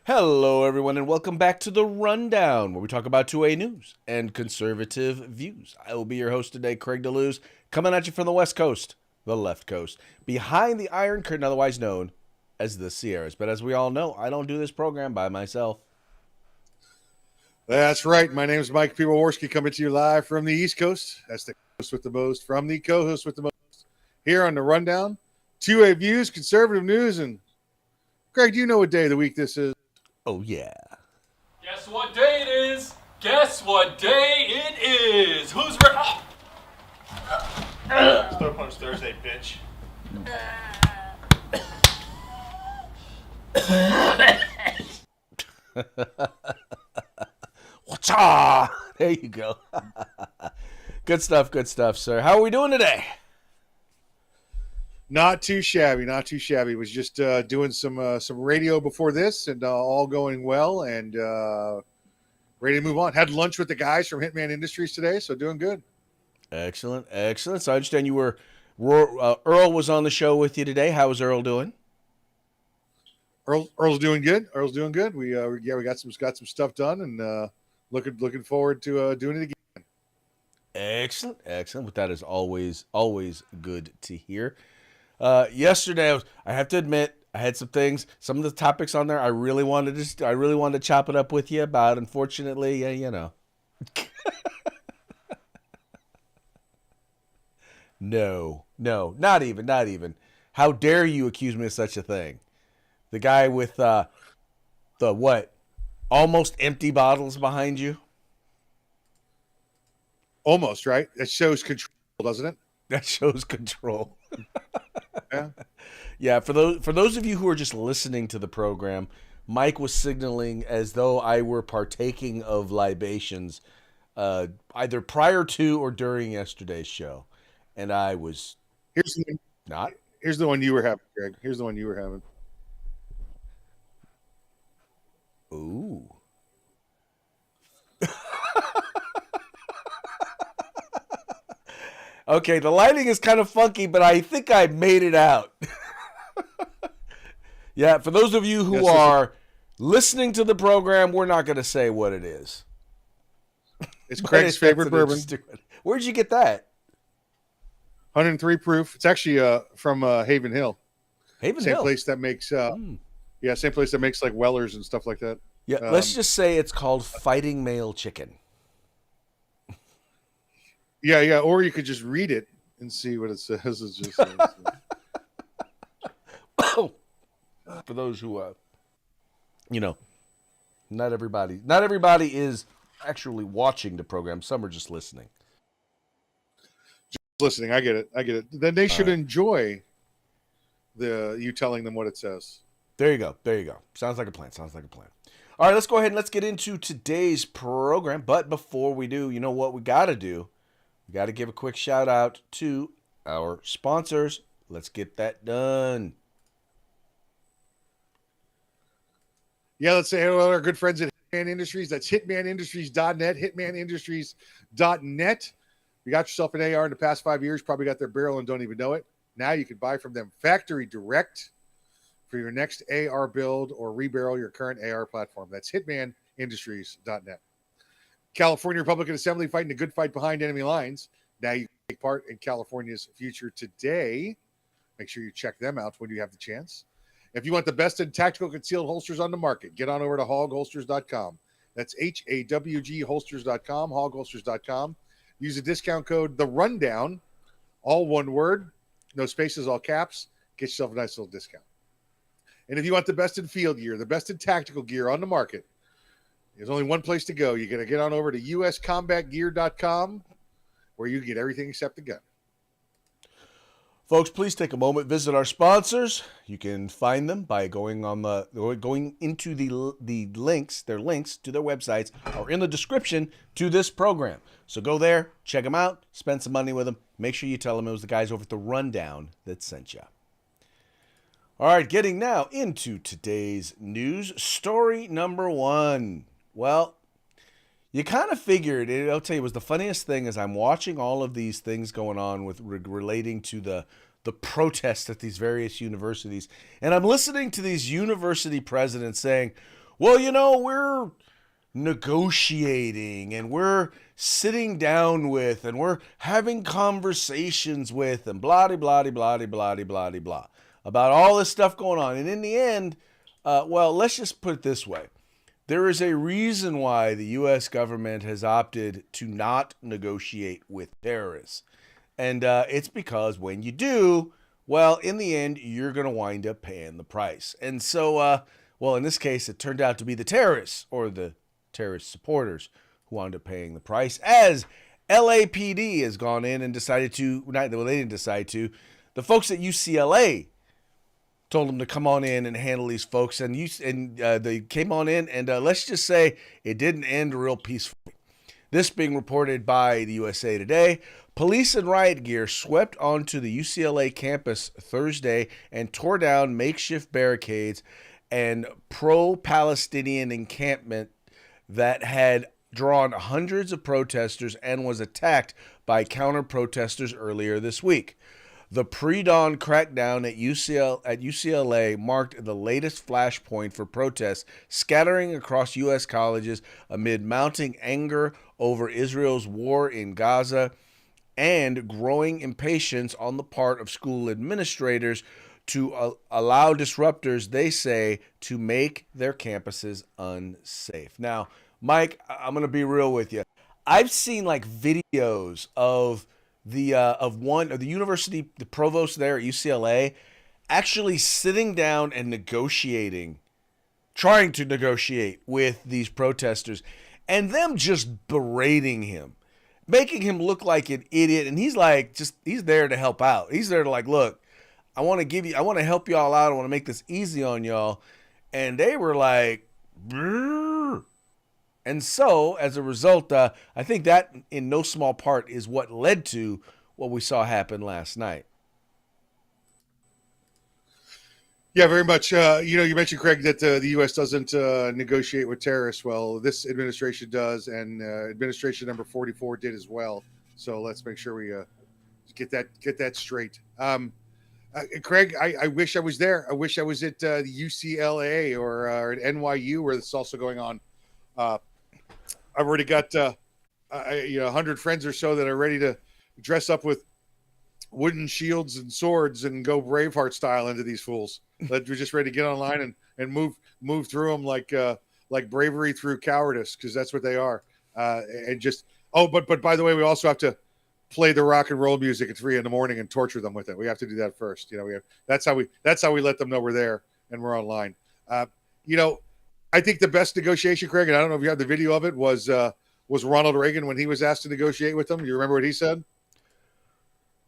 Hello, everyone, and welcome back to The Rundown, where we talk about 2A news and conservative views. I will be your host today, Craig DeLuz, coming at you from the West Coast, the left coast, behind the Iron Curtain, otherwise known as the Sierras. But as we all know, I don't do this program by myself. That's right. My name is Mike Piwowarski, coming to you live from the East Coast. That's the host with the most, from the co-host with the most. Here on The Rundown, 2A views, conservative news, and Craig, do you know what day of the week this is? Oh, yeah. Guess what day it is? Guess what day it is? Who's ready? Throw Punch Thursday, bitch. Whatcha? There you go. Good stuff, sir. How are we doing today? Not too shabby, not too shabby. Was just doing some radio before this, and all going well, and ready to move on. Had lunch with the guys from Hitman Industries today, so doing good. Excellent. So I understand you were Earl was on the show with you today. How is Earl doing? Earl's doing good. We got some stuff done, and looking forward to doing it again. Excellent. But that is always good to hear. Yesterday, I have to admit, I had some of the topics on there I really wanted to chop it up with you about. Unfortunately, you know. No, not even. How dare you accuse me of such a thing? The guy with the what? Almost empty bottles behind you? Almost, right? That shows control, doesn't it? That shows control. Yeah. Yeah, for those of you who are just listening to the program, Mike was signaling as though I were partaking of libations either prior to or during yesterday's show. And I was not. Here's the one you were having, Greg. Here's the one you were having. Ooh. Okay, the lighting is kind of funky, but I think I made it out. Yeah, for those of you who are listening to the program, we're not going to say what it is. It's Craig's favorite bourbon. Where'd you get that? 103 proof. It's actually from Haven Hill. Haven Same Hill. place that makes same place that makes like Wellers and stuff like that. Yeah, let's just say it's called Fighting Male Chicken. Yeah, or you could just read it and see what it says. It just says, For those who not everybody is actually watching the program. Some are just listening. Listening, I get it. Then they should enjoy you telling them what it says. There you go. Sounds like a plan. All right, let's go ahead and let's get into today's program. But before we do, you know what we got to do? We got to give a quick shout out to our sponsors. Let's get that done. Yeah, let's say hello to our good friends at Hitman Industries. That's hitmanindustries.net, hitmanindustries.net. You got yourself an AR in the past 5 years, probably got their barrel and don't even know it. Now you can buy from them factory direct for your next AR build or rebarrel your current AR platform. That's hitmanindustries.net. California Republican Assembly fighting a good fight behind enemy lines. Now you can take part in California's future today. Make sure you check them out when you have the chance. If you want the best in tactical concealed holsters on the market, get on over to hogholsters.com. That's HAWG holsters.com, hogholsters.com. Use the discount code The Rundown, all one word, no spaces, all caps. Get yourself a nice little discount. And if you want the best in field gear, the best in tactical gear on the market, there's only one place to go. You're going to get on over to uscombatgear.com, where you get everything except the gun. Folks, please take a moment, visit our sponsors. You can find them by going into the links. Their links to their websites are in the description to this program. So go there, check them out, spend some money with them. Make sure you tell them it was the guys over at The Rundown that sent you. All right, getting now into today's news. Story number one. Well, you kind of figured, I'll tell you, it was the funniest thing as I'm watching all of these things going on with relating to the protests at these various universities. And I'm listening to these university presidents saying, well, we're negotiating and we're sitting down with and we're having conversations with and blah blah blah blah blah blah blah about all this stuff going on. And in the end, well, let's just put it this way. There is a reason why the U.S. government has opted to not negotiate with terrorists. And it's because when you do, well, in the end, you're going to wind up paying the price. And so, well, in this case, it turned out to be the terrorists or the terrorist supporters who wound up paying the price, as LAPD has gone in and decided to, well, they didn't decide to, the folks at UCLA told them to come on in and handle these folks, and they came on in, and let's just say it didn't end real peacefully. This being reported by the USA Today. Police in riot gear swept onto the UCLA campus Thursday and tore down makeshift barricades and pro-Palestinian encampment that had drawn hundreds of protesters and was attacked by counter-protesters earlier this week. The pre-dawn crackdown at UCLA marked the latest flashpoint for protests scattering across U.S. colleges amid mounting anger over Israel's war in Gaza and growing impatience on the part of school administrators to allow disruptors, they say, to make their campuses unsafe. Now, Mike, I'm going to be real with you. I've seen like videos of the university, the provost there at UCLA, actually sitting down and negotiating, trying to negotiate with these protesters, and them just berating him, making him look like an idiot. And he's there to help out. He's there to like, look, I want to help y'all out. I want to make this easy on y'all. And they were like, brrr. And so, as a result, I think that in no small part is what led to what we saw happen last night. Yeah, very much. You mentioned, Craig, that the U.S. doesn't negotiate with terrorists. Well, this administration does, and administration number 44 did as well. So let's make sure we get that straight. Craig, I wish I was there. I wish I was at UCLA or at NYU, where this is also going on. I've already got 100 friends or so that are ready to dress up with wooden shields and swords and go Braveheart style into these fools. We're just ready to get online and move through them like bravery through cowardice, because that's what they are. But by the way, we also have to play the rock and roll music at 3 a.m. and torture them with it. We have to do that first. That's how we let them know we're there and we're online. I think the best negotiation, Craig, and I don't know if you have the video of it, was Ronald Reagan when he was asked to negotiate with them. You remember what he said?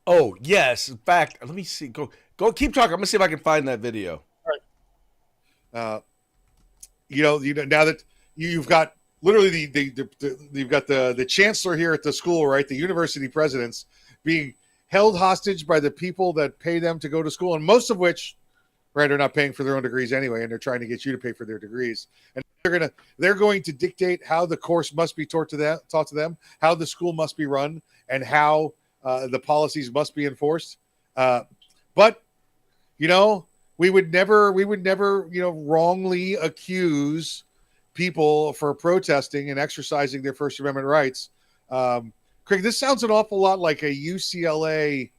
Oh, yes. In fact, let me see. Go keep talking. I'm going to see if I can find that video. All right. Now that you've got literally you've got the chancellor here at the school, right? The university presidents being held hostage by the people that pay them to go to school, and most of which, right, are not paying for their own degrees anyway, and they're trying to get you to pay for their degrees. And they're going to dictate how the course must be taught to them, how the school must be run, and how the policies must be enforced. But we would never wrongly accuse people for protesting and exercising their First Amendment rights. Craig, this sounds an awful lot like a UCLA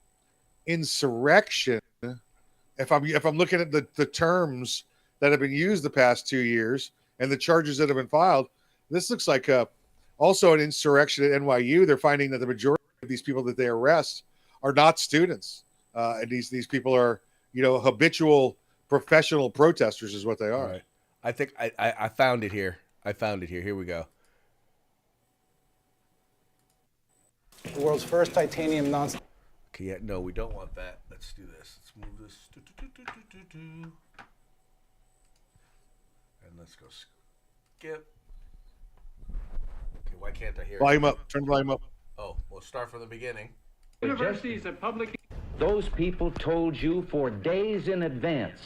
insurrection. If I'm looking at the terms that have been used the past 2 years and the charges that have been filed, this looks like also an insurrection at NYU. They're finding that the majority of these people that they arrest are not students, and these people are habitual professional protesters is what they are. Right. I think I found it here. Here we go. The world's first titanium non. Okay, yeah, no, we don't want that. Let's do this. Let's move this. And let's go skip. Okay, why can't I hear Volume it? up. Turn the volume up. Oh, we'll start from the beginning. Universities and public. Those people told you for days in advance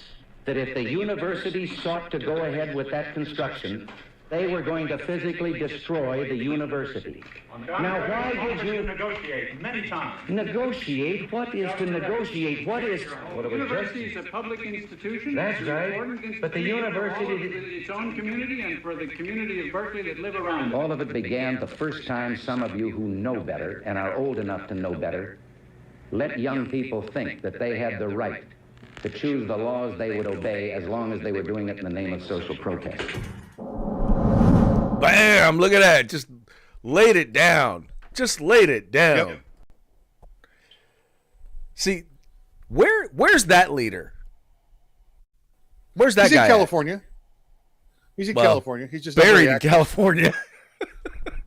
that if the university sought to go ahead with that construction, they were going to physically destroy the university. Now, why did you negotiate many times? negotiate? What is to negotiate? What is... What University is a public institution. That's It's an right. important institution But the for all university... of its own community and for the community of Berkeley that live around it. All of it began the first time some of you who know better and are old enough to know better let young people think that they had the right to choose the laws they would obey as long as they were doing it in the name of social protest. Bam! Look at that. Just laid it down. Just laid it down. Yep. See, where's that leader? Where's that He's guy? in California. He's in Well, California. He's just not buried very in active. California.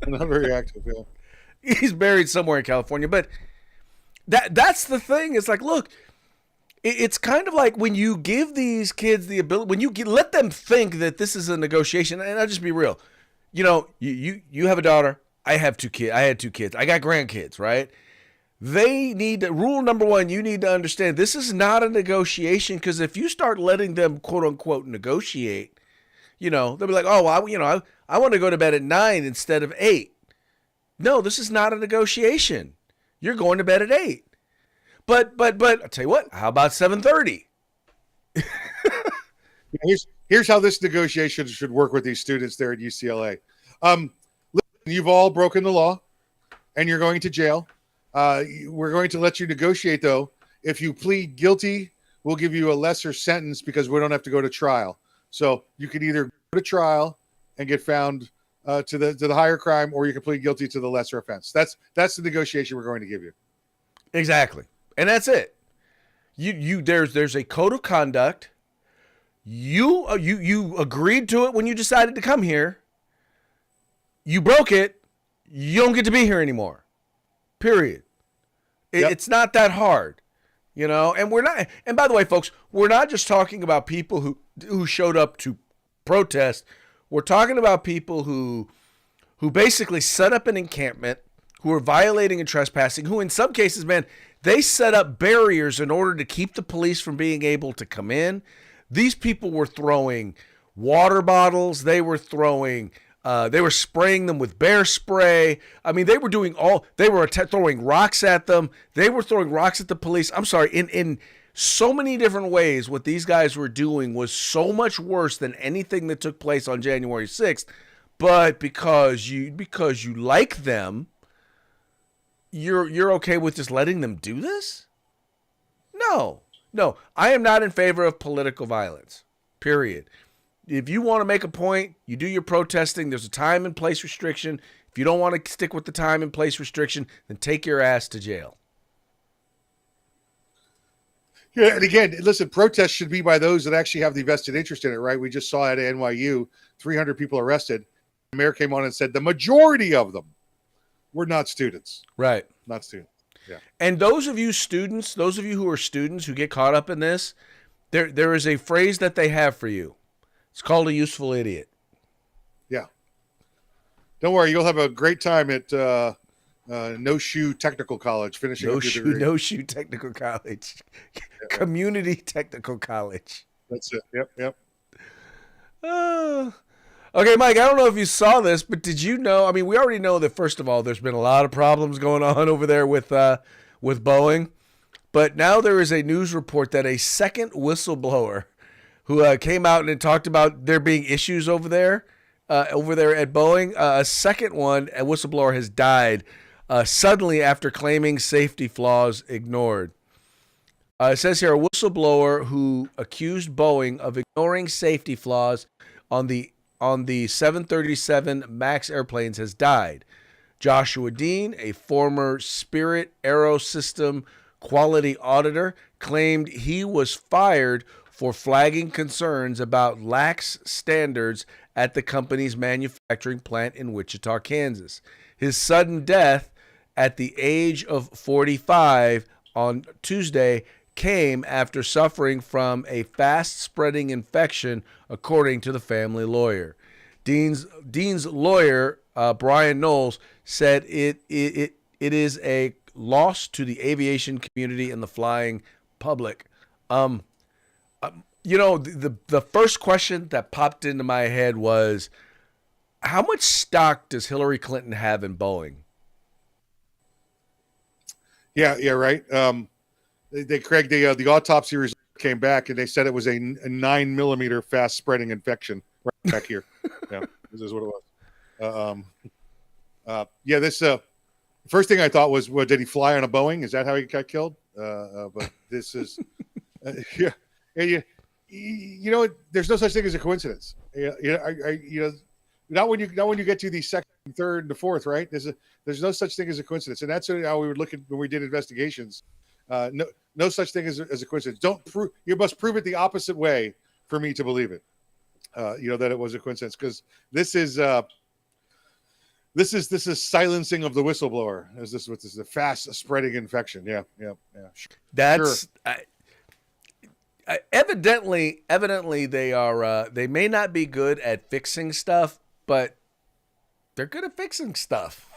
Not very active. Yeah. He's buried somewhere in California. But that's the thing. It's like, look, it's kind of like when you give these kids the ability, when you let them think that this is a negotiation. And I'll just be real. You know, you have a daughter. I have two kids. I had two kids. I got grandkids, right? They need to, rule number one, you need to understand this is not a negotiation, because if you start letting them quote unquote negotiate, you know, they'll be like, oh, well, I want to go to bed at 9 instead of 8. No, this is not a negotiation. You're going to bed at 8. But I'll tell you what, how about 7:30? Here's how this negotiation should work with these students there at UCLA. Listen, you've all broken the law, and you're going to jail. We're going to let you negotiate, though. If you plead guilty, we'll give you a lesser sentence because we don't have to go to trial. So you can either go to trial and get found to the higher crime, or you can plead guilty to the lesser offense. That's the negotiation we're going to give you. Exactly. And that's it. There's a code of conduct. You agreed to it when you decided to come here. You broke it. You don't get to be here anymore. Period. Yep. It's not that hard, you know. And we're not. And by the way, folks, we're not just talking about people who showed up to protest. We're talking about people who basically set up an encampment, who are violating and trespassing, who in some cases, man, they set up barriers in order to keep the police from being able to come in. These people were throwing water bottles. They were spraying them with bear spray. I mean, they were throwing rocks at them. They were throwing rocks at the police. I'm sorry, in so many different ways, what these guys were doing was so much worse than anything that took place on January 6th. But because you like them, you're okay with just letting them do this? No, I am not in favor of political violence, period. If you want to make a point, you do your protesting. There's a time and place restriction. If you don't want to stick with the time and place restriction, then take your ass to jail. Yeah, and again, listen, protests should be by those that actually have the vested interest in it, right? We just saw at NYU, 300 people arrested. The mayor came on and said the majority of them were not students. Right. Not students. Yeah. And those of you who are students who get caught up in this, there is a phrase that they have for you. It's called a useful idiot. Yeah. Don't worry, you'll have a great time at No Shoe Technical College, finishing up your degree. No Shoe Technical College. Community Technical College. That's it. Yep. Okay, Mike, I don't know if you saw this, but did you know, I mean, we already know that, first of all, there's been a lot of problems going on over there with Boeing, but now there is a news report that a second whistleblower who came out and talked about there being issues over there at Boeing, a second one, a whistleblower, has died suddenly after claiming safety flaws ignored. It says here, a whistleblower who accused Boeing of ignoring safety flaws on the 737 MAX airplanes has died. Joshua Dean, a former Spirit Aerosystem quality auditor, claimed he was fired for flagging concerns about lax standards at the company's manufacturing plant in Wichita, Kansas. His sudden death at the age of 45 on Tuesday came after suffering from a fast-spreading infection, according to the family lawyer. Dean's lawyer, Brian Knowles, said it is a loss to the aviation community and the flying public. You know, the first question that popped into my head was, how much stock does Hillary Clinton have in Boeing? Yeah, right. Craig, the autopsy result came back, and they said it was a 9 millimeter fast spreading infection right back here. Yeah, this is what it was. This first thing I thought was, well, did he fly on a Boeing? Is that how he got killed? But this is, yeah, and you know, there's no such thing as a coincidence. Not when you get to the second, third, and the fourth, right? There's no such thing as a coincidence, and that's how we would look at when we did investigations. No such thing as a coincidence. You must prove it the opposite way for me to believe it. That it was a coincidence, because this is silencing of the whistleblower. This is a fast spreading infection. Yeah. That's sure. Evidently they are. They may not be good at fixing stuff, but they're good at fixing stuff.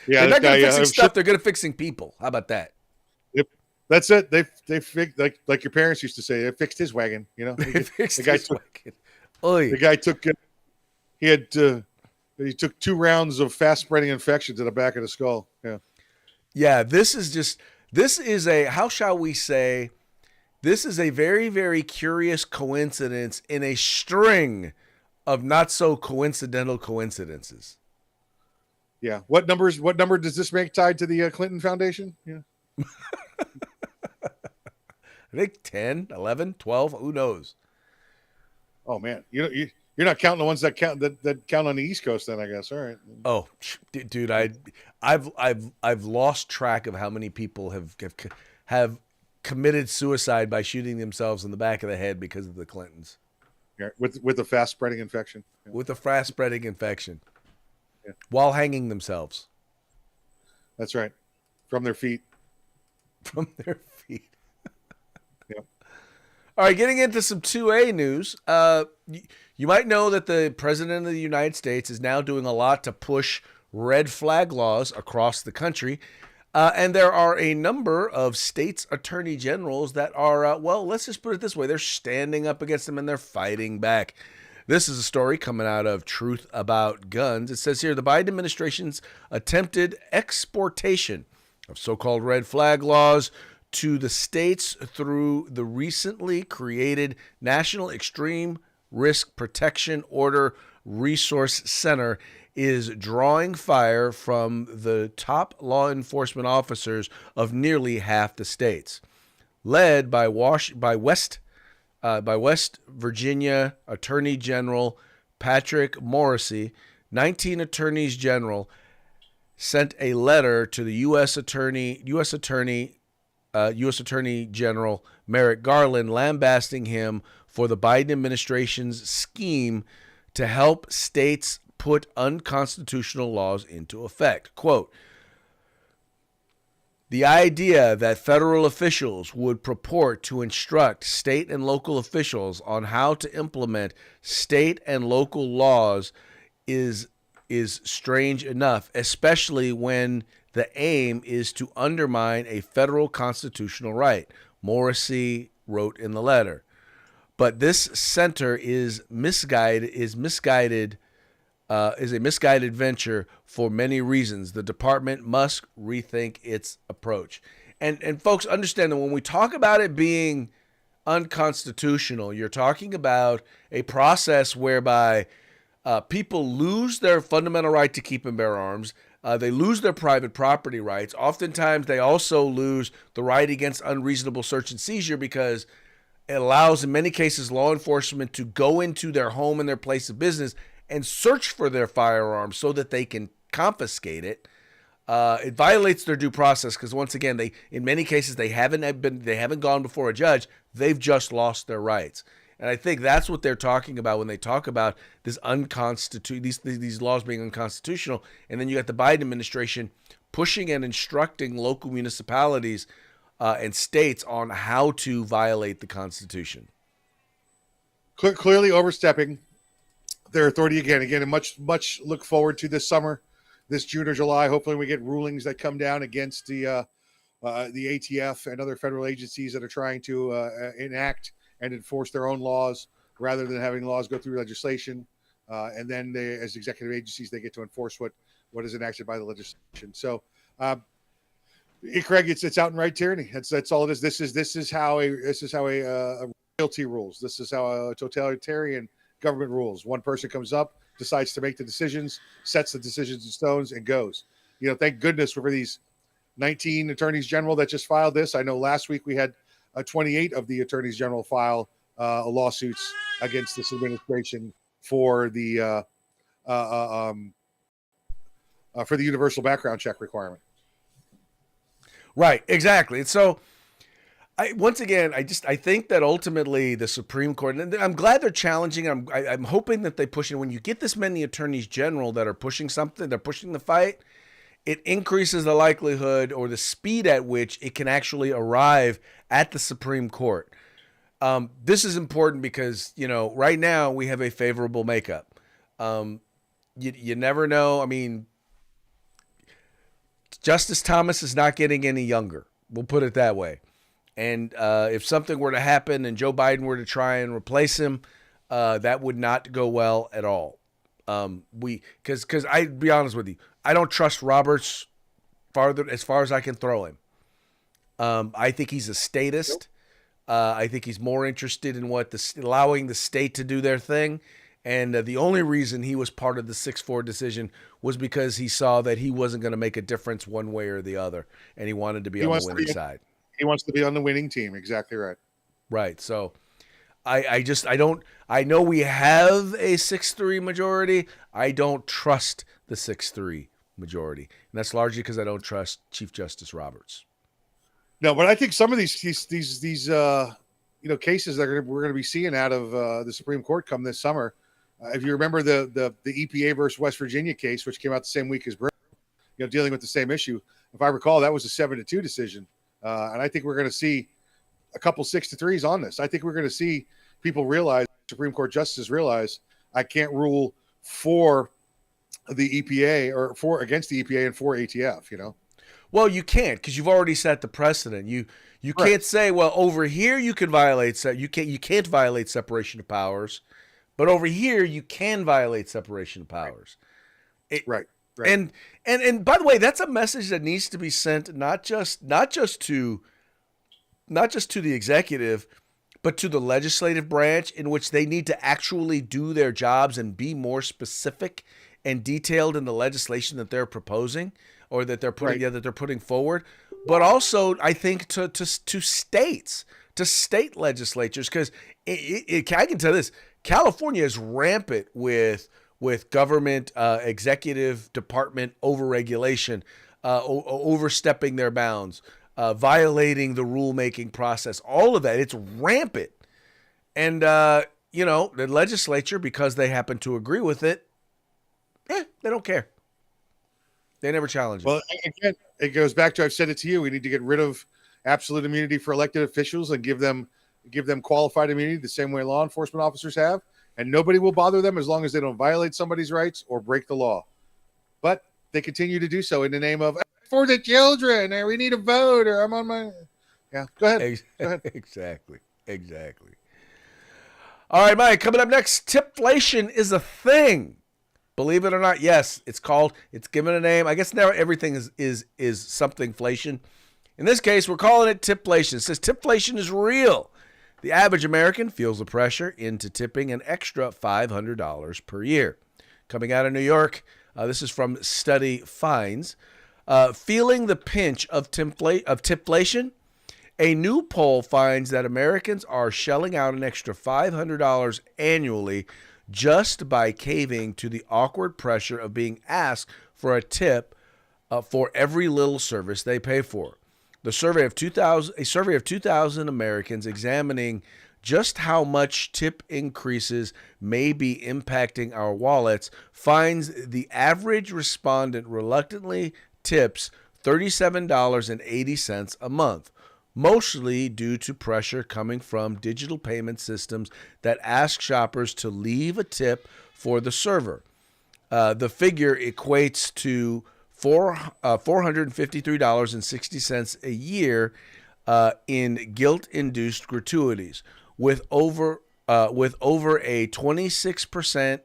Yeah, they're not good at fixing stuff. They're good at fixing people. How about that? Yep. That's it. They fixed, like your parents used to say. They fixed his wagon. The guy took. He took 2 rounds of fast spreading infection to the back of the skull. Yeah. Yeah. This is a, how shall we say, this is a very, very curious coincidence in a string of not so coincidental coincidences. Yeah. What number does this make tied to the Clinton Foundation? Yeah. I think 10, 11, 12, who knows? Oh man. You're not counting the ones that count on the East Coast then, I guess. All right. Oh, dude, I've lost track of how many people have committed suicide by shooting themselves in the back of the head because of the Clintons. Yeah, with the fast spreading infection. Yeah. With the fast spreading infection. Yeah. While hanging themselves. That's right. From their feet. From their feet. Yep. All right, getting into some 2A news. You might know that the President of the United States is now doing a lot to push red flag laws across the country. And there are a number of states' attorney generals that are, let's just put it this way. They're standing up against them and they're fighting back. This is a story coming out of Truth About Guns. It says here, the Biden administration's attempted exportation of so-called red flag laws to the states through the recently created National Extreme Risk Protection Order Resource Center is drawing fire from the top law enforcement officers of nearly half the states. Led by West Virginia Attorney General Patrick Morrisey, 19 attorneys general sent a letter to the U.S. Attorney General Merrick Garland, lambasting him for the Biden administration's scheme to help states put unconstitutional laws into effect. Quote, the idea that federal officials would purport to instruct state and local officials on how to implement state and local laws is strange enough, especially when the aim is to undermine a federal constitutional right, Morrissey wrote in the letter. But this center is a misguided venture for many reasons. The department must rethink its approach. And folks, understand that when we talk about it being unconstitutional, you're talking about a process whereby people lose their fundamental right to keep and bear arms. They lose their private property rights. Oftentimes, they also lose the right against unreasonable search and seizure because it allows, in many cases, law enforcement to go into their home and their place of business and search for their firearms so that they can confiscate it. It violates their due process because, once again, in many cases they haven't gone before a judge. They've just lost their rights. And I think that's what they're talking about when they talk about this these laws being unconstitutional. And then you got the Biden administration pushing and instructing local municipalities and states on how to violate the Constitution. Clearly overstepping their authority again, and much look forward to this summer, this June or July. Hopefully we get rulings that come down against the ATF and other federal agencies that are trying to enact and enforce their own laws rather than having laws go through legislation. and then they, as executive agencies, they get to enforce what is enacted by the legislation. So, Craig, it's outright tyranny. That's all it is. This is how a royalty rules. This is how a totalitarian government rules. One person comes up, decides to make the decisions, sets the decisions in stones, and goes. Thank goodness for these 19 attorneys general that just filed this. I know last week we had 28 of the attorneys general file lawsuits against this administration for the universal background check requirement. Right, exactly. And so, I think that ultimately the Supreme Court, and I'm glad they're challenging. I'm hoping that they push it. When you get this many attorneys general that are pushing something, they're pushing the fight, it increases the likelihood or the speed at which it can actually arrive at the Supreme Court. This is important because, right now we have a favorable makeup. You never know. I mean, Justice Thomas is not getting any younger. We'll put it that way. And if something were to happen and Joe Biden were to try and replace him, that would not go well at all. Because I'd be honest with you, I don't trust Roberts as far as I can throw him. I think he's a statist. I think he's more interested in allowing the state to do their thing. And the only reason he was part of the 6-4 decision was because he saw that he wasn't going to make a difference one way or the other, and he wanted to be on the winning side. He wants to be on the winning team. Exactly right. Right. So I know we have a 6-3 majority. I don't trust the 6-3 majority. And that's largely because I don't trust Chief Justice Roberts. No, but I think some of these cases that we're going to be seeing out of the Supreme Court come this summer. If you remember the EPA versus West Virginia case, which came out the same week as Britain, dealing with the same issue. If I recall, that was a 7-2 decision. And I think we're going to see a couple 6-3s on this. I think we're going to see people realize, Supreme Court justices realize, I can't rule for the EPA or against the EPA and for ATF, Well, you can't, because you've already set the precedent. You Right. can't say, well, over here you can violate you can't violate separation of powers, but over here you can violate separation of powers. Right. And by the way, that's a message that needs to be sent not just to the executive, but to the legislative branch, in which they need to actually do their jobs and be more specific and detailed in the legislation that they're proposing or that they're putting that they're putting forward. But also, I think to states, to state legislatures, because I can tell this: California is rampant with government executive department overregulation, overstepping their bounds, violating the rulemaking process. All of that, it's rampant. And the legislature, because they happen to agree with it, they don't care. They never challenge it. Well, again, it goes back to, I've said it to you, we need to get rid of absolute immunity for elected officials and give them qualified immunity the same way law enforcement officers have, and nobody will bother them as long as they don't violate somebody's rights or break the law. But they continue to do so in the name of for the children, or we need a vote, or I'm on my Go ahead. Exactly. All right, Mike, coming up next, tipflation is a thing. Believe it or not, yes, it's given a name. I guess now everything is something inflation. In this case, we're calling it tipflation. It says tipflation is real. The average American feels the pressure into tipping an extra $500 per year. Coming out of New York, this is from Study Finds. Feeling the pinch of tipflation, a new poll finds that Americans are shelling out an extra $500 annually just by caving to the awkward pressure of being asked for a tip for every little service they pay for. A survey of 2,000 Americans examining just how much tip increases may be impacting our wallets finds the average respondent reluctantly tips $37.80 a month, mostly due to pressure coming from digital payment systems that ask shoppers to leave a tip for the server. The figure equates to $453.60 a year in guilt-induced gratuities, with over a 26%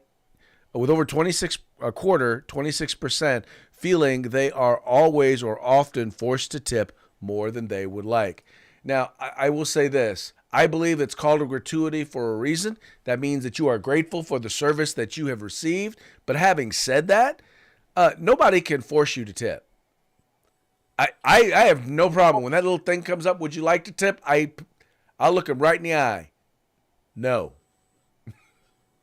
with over 26% feeling they are always or often forced to tip more than they would like. Now, I will say this. I believe it's called a gratuity for a reason. That means that you are grateful for the service that you have received. But having said that, nobody can force you to tip. I have no problem. When that little thing comes up, would you like to tip? I'll look them right in the eye. No.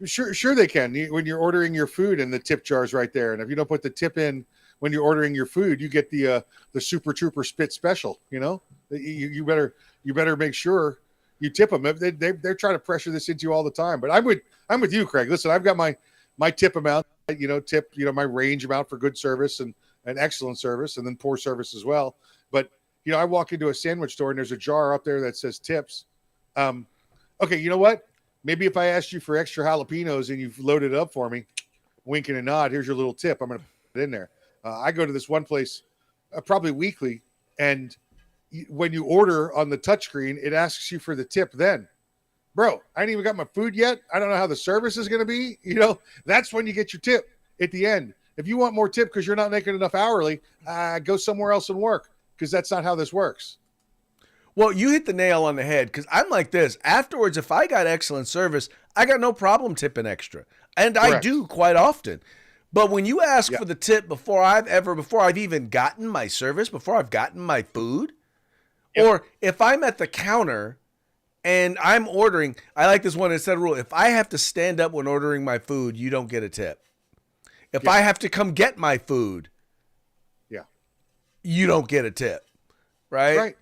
Sure they can. When you're ordering your food and the tip jar's right there, and if you don't put the tip in when you're ordering your food, you get the Super Trooper Spit Special. You know, you better make sure you tip them. They're trying to pressure this into you all the time. But I'm with you, Craig. Listen, I've got my tip amount. My range amount for good service and excellent service, and then poor service as well. But I walk into a sandwich store and there's a jar up there that says tips. Okay, you know what? Maybe if I asked you for extra jalapenos and you've loaded it up for me, wink and a nod, here's your little tip. I'm going to put it in there. I go to this one place probably weekly, and when you order on the touchscreen, it asks you for the tip then. Bro, I ain't even got my food yet. I don't know how the service is going to be. That's when you get your tip at the end. If you want more tip because you're not making enough hourly, go somewhere else and work, because that's not how this works. Well, you hit the nail on the head, because I'm like this. Afterwards, if I got excellent service, I got no problem tipping extra. And Correct. I do quite often. But when you ask for the tip before I've even gotten my service, before I've gotten my food, or if I'm at the counter and I'm ordering, I like this one that said rule, if I have to stand up when ordering my food, you don't get a tip. If I have to come get my food, you don't get a tip. Right?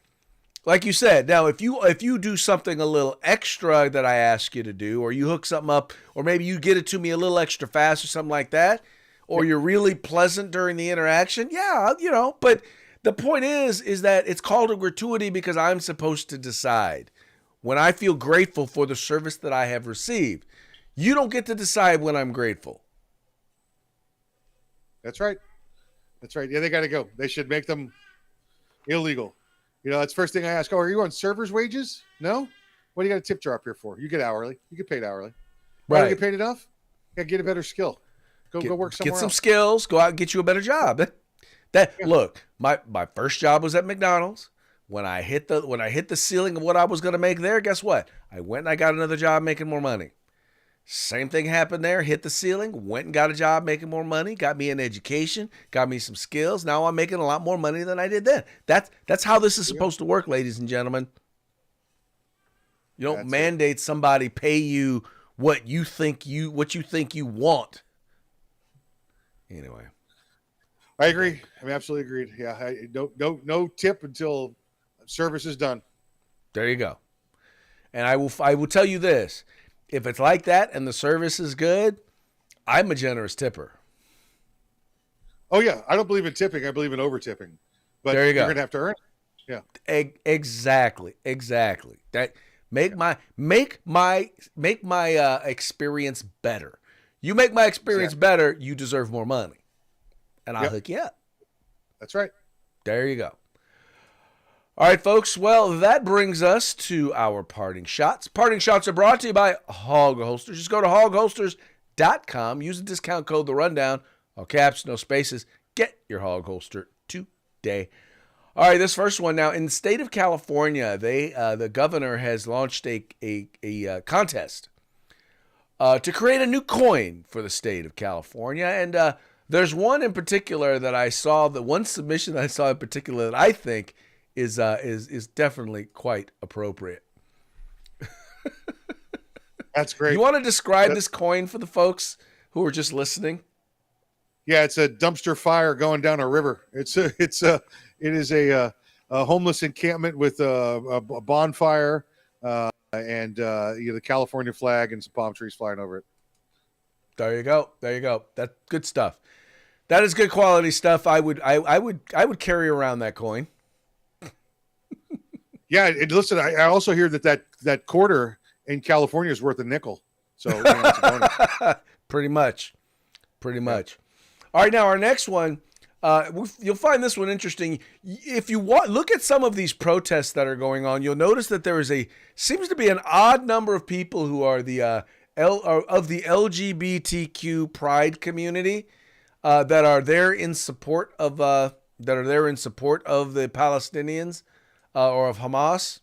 Like you said, now if you do something a little extra that I ask you to do, or you hook something up, or maybe you get it to me a little extra fast or something like that, or you're really pleasant during the interaction, but the point is that it's called a gratuity because I'm supposed to decide when I feel grateful for the service that I have received. You don't get to decide when I'm grateful. That's right. Yeah, they got to go. They should make them illegal. That's the first thing I ask. Oh, are you on server's wages? No? What do you got a tip jar up here for? You get hourly. You get paid hourly. Right. You get paid enough? Yeah, get a better skill. Go work somewhere else. Get some skills. Go out and get you a better job. Look, my first job was at McDonald's. When I hit the ceiling of what I was going to make there, guess what? I went and I got another job making more money. Same thing happened there. Hit the ceiling, went and got a job making more money, got me an education, got me some skills. Now I'm making a lot more money than I did then. That's how this is supposed to work, ladies and gentlemen. You don't mandate somebody pay you what you think you want. Anyway. I agree. I'm absolutely agreed. Yeah, no tip until service is done. There you go. And I will tell you this. If it's like that and the service is good, I'm a generous tipper. Oh, yeah. I don't believe in tipping. I believe in over tipping. But there you go. You're going to have to earn it. Yeah. Exactly. That make my experience better. You make my experience better, you deserve more money. And I'll hook you up. That's right. There you go. All right, folks. Well, that brings us to our parting shots. Parting shots are brought to you by Hog Holsters. Just go to hogholsters.com. Use the discount code The Rundown. All caps, no spaces. Get your Hog Holster today. All right, this first one now. In the state of California, the governor has launched a contest to create a new coin for the state of California. And there's one in particular that I saw, the one submission that I saw in particular that I think is definitely quite appropriate. That's great. You want to describe this coin for the folks who are just listening? Yeah, it's a dumpster fire going down a river. It is a homeless encampment with a bonfire and the California flag and some palm trees flying over it. There you go. That's good stuff. That is good quality stuff. I would carry around that coin. Yeah, and listen, I also hear that quarter in California is worth a nickel. So it's a bonus. Pretty much. All right, now our next one, you'll find this one interesting. If you look at some of these protests that are going on, you'll notice that there seems to be an odd number of people who are the of the LGBTQ pride community that are there in support of the Palestinians or of Hamas.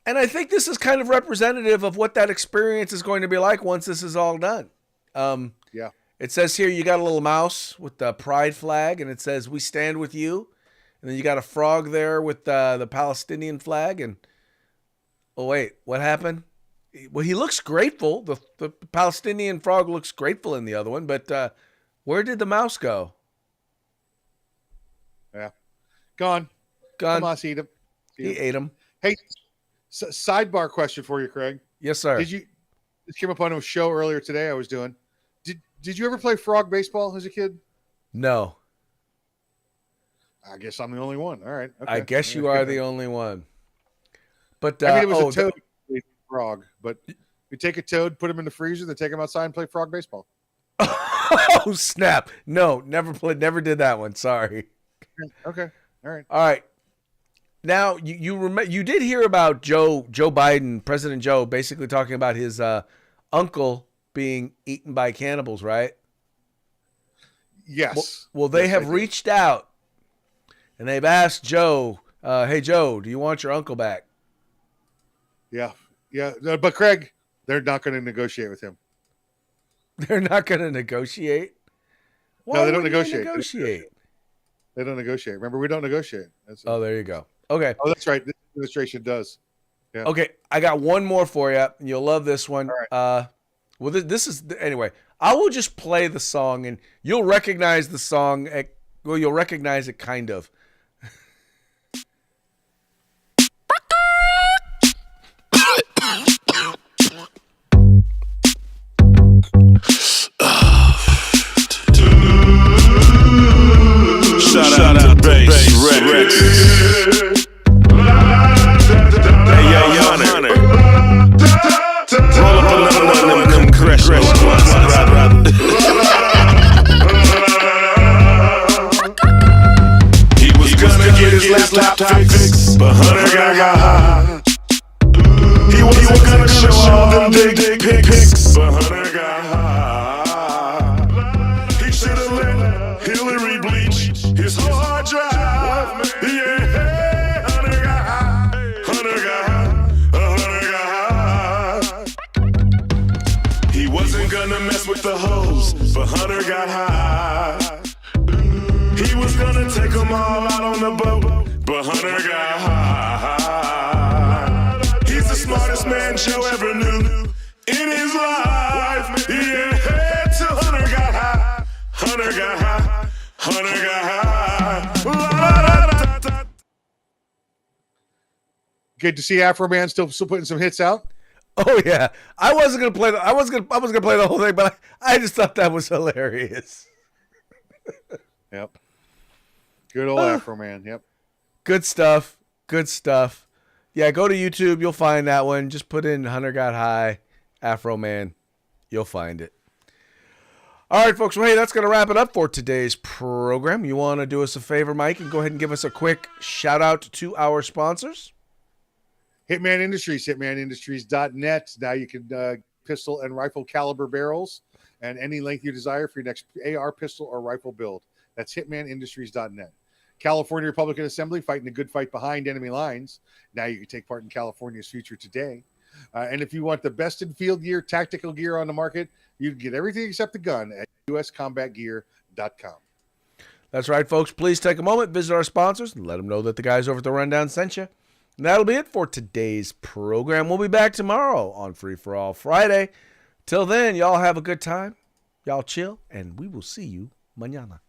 And I think this is kind of representative of what that experience is going to be like once this is all done. Yeah. It says here you got a little mouse with the pride flag, and it says, "We stand with you." And then you got a frog there with the Palestinian flag. And oh wait, what happened? Well, he looks grateful. The Palestinian frog looks grateful in the other one, but where did the mouse go? Yeah. Gone. Hamas eat him. He ate him. Hey, sidebar question for you, Craig. Yes, sir. This came up on a show earlier today I was doing. Did you ever play frog baseball as a kid? No. I guess I'm the only one. All right. Okay. I guess you are the only one. But I mean, it was a toad frog, but you take a toad, put him in the freezer, then take him outside and play frog baseball. Oh, snap. No, never did that one. Sorry. Okay. All right. Now, you did hear about Joe Biden, President Joe, basically talking about his uncle being eaten by cannibals, right? Yes. Well, they have reached out, and they've asked Joe, hey, Joe, do you want your uncle back? Yeah. Yeah. But, Craig, they're not going to negotiate with him. They're not going to negotiate? No, they don't negotiate. They don't negotiate. Remember, we don't negotiate. There you go. Okay. Oh, that's right. This administration does. Yeah. Okay, I got one more for you, and you'll love this one. All right. Well, this is anyway. I will just play the song, and you'll recognize the song. Well, you'll recognize it kind of. Shout out to Bass Records. Hey, yo, Hunter. Roll up another one of them congressional ones, brother. He was gonna get his laptop fixed, but Hunter got high. He wasn't gonna show all them dick pics, but Hunter got high. He should've let Hillary bleach his hard drive. Yeah, Hunter got high. Hunter got high. He wasn't gonna mess with the hoes, but Hunter got high. He was gonna take them all out on the boat, but Hunter got high. He's the smartest man Joe ever knew in his life. Yeah, till Hunter got high. Hunter got high. Hunter got high. Good to see Afro Man still putting some hits out. Oh yeah, I was gonna play the whole thing, but I just thought that was hilarious. Yep. Good old Afro Man. Yep. Good stuff. Good stuff. Yeah, go to YouTube. You'll find that one. Just put in Hunter Got High, Afro Man. You'll find it. All right, folks. Well, hey, that's going to wrap it up for today's program. You want to do us a favor, Mike, and go ahead and give us a quick shout out to our sponsors? Hitman Industries, hitmanindustries.net. Now you can pistol and rifle caliber barrels and any length you desire for your next AR pistol or rifle build. That's hitmanindustries.net. California Republican Assembly, fighting a good fight behind enemy lines. Now you can take part in California's future today. And if you want the best in field gear, tactical gear on the market, you can get everything except the gun at uscombatgear.com. That's right, folks. Please take a moment, visit our sponsors, and let them know that the guys over at The Rundown sent you. And that'll be it for today's program. We'll be back tomorrow on Free For All Friday. Till then, y'all have a good time. Y'all chill, and we will see you mañana.